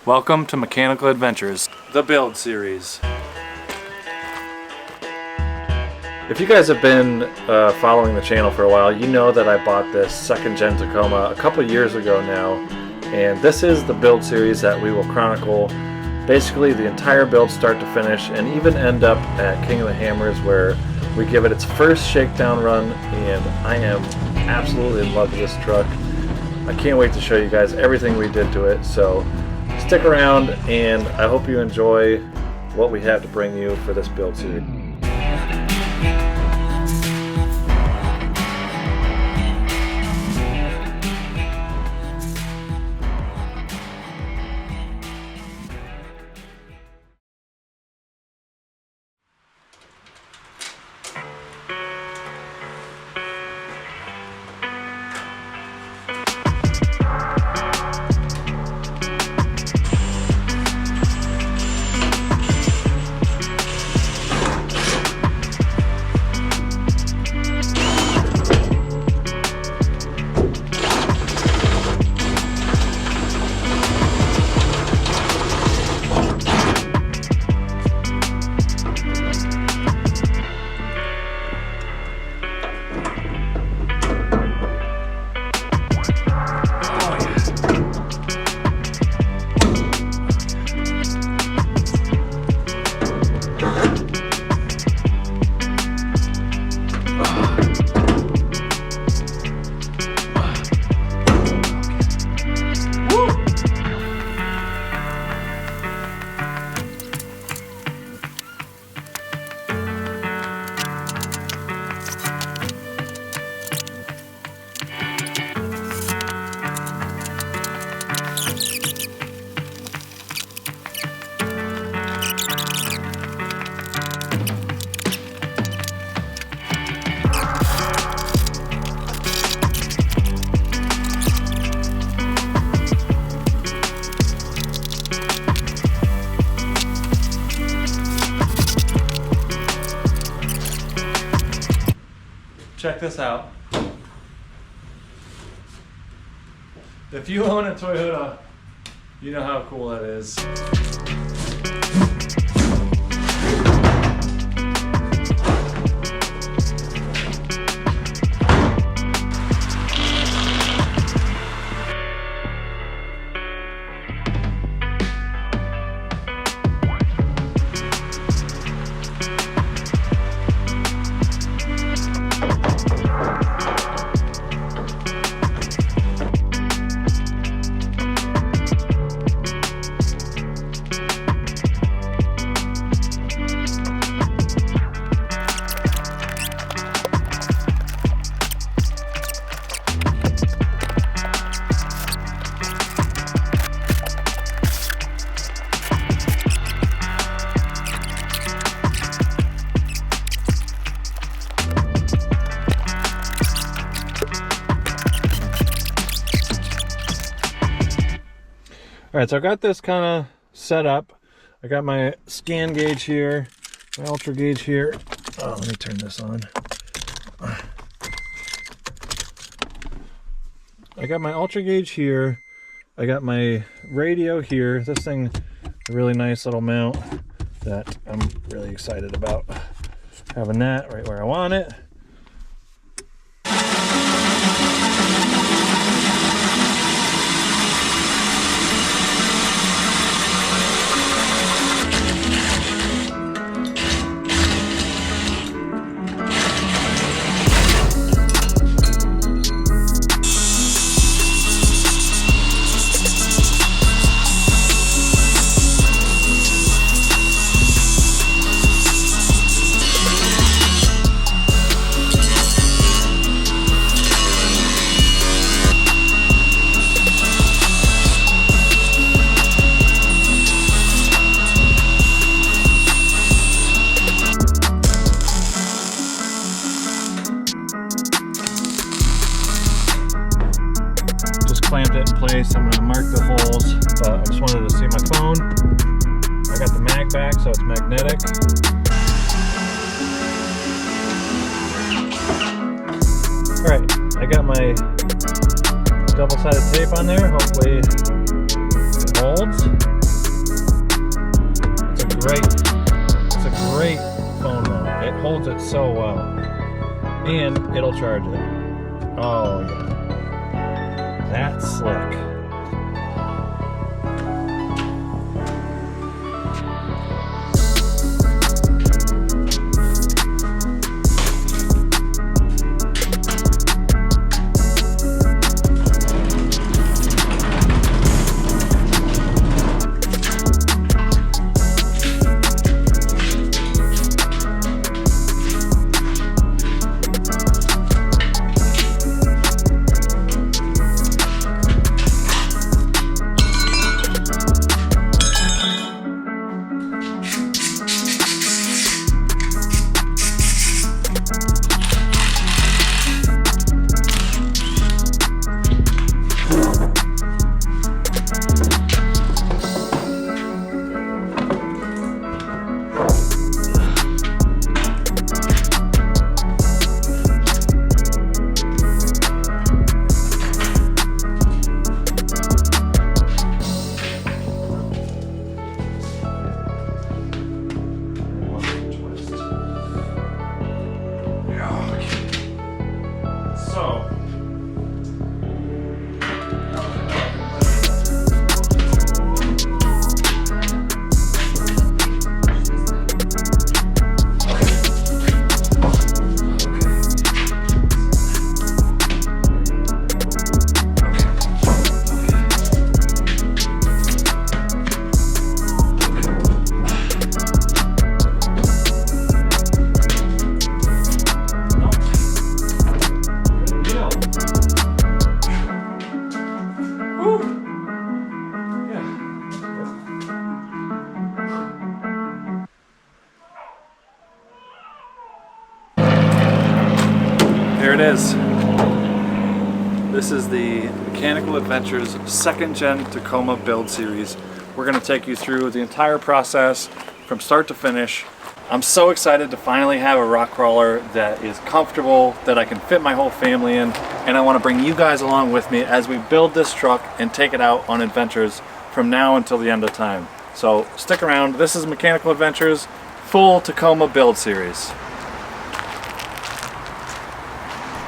Welcome to Mechanical Adventures, the Build Series. If you guys have been following the channel for a while, you know that I bought this second Gen Tacoma a couple years ago now, and this is the build series that we will chronicle basically the entire build start to finish, and even end up at King of the Hammers where we give it its first shakedown run, and I am absolutely in love with this truck. I can't wait to show you guys everything we did to it, so stick around and I hope you enjoy what we have to bring you for this build series. Check this out. If you own a Toyota, you know how cool that is. Alright, so I got this kind of set up. I got my scan gauge here, my ultra gauge here. Oh, let me turn this on. I got my ultra gauge here. I got my radio here. This thing, a really nice little mount that I'm really excited about. Having that right where I want it. Clamped it in place. I'm going to mark the holes, but I just wanted to see my phone. I got the mag back, so it's magnetic. Alright, I got my double-sided tape on there. Hopefully it holds. It's a great phone mount. It holds it so well. And it'll charge it. Oh yeah. That's slick. Here it is. This is the Mechanical Adventures 2nd Gen Tacoma build series. We're going to take you through the entire process from start to finish. I'm so excited to finally have a rock crawler that is comfortable, that I can fit my whole family in, and I want to bring you guys along with me as we build this truck and take it out on adventures from now until the end of time. So stick around. This is Mechanical Adventures full Tacoma build series.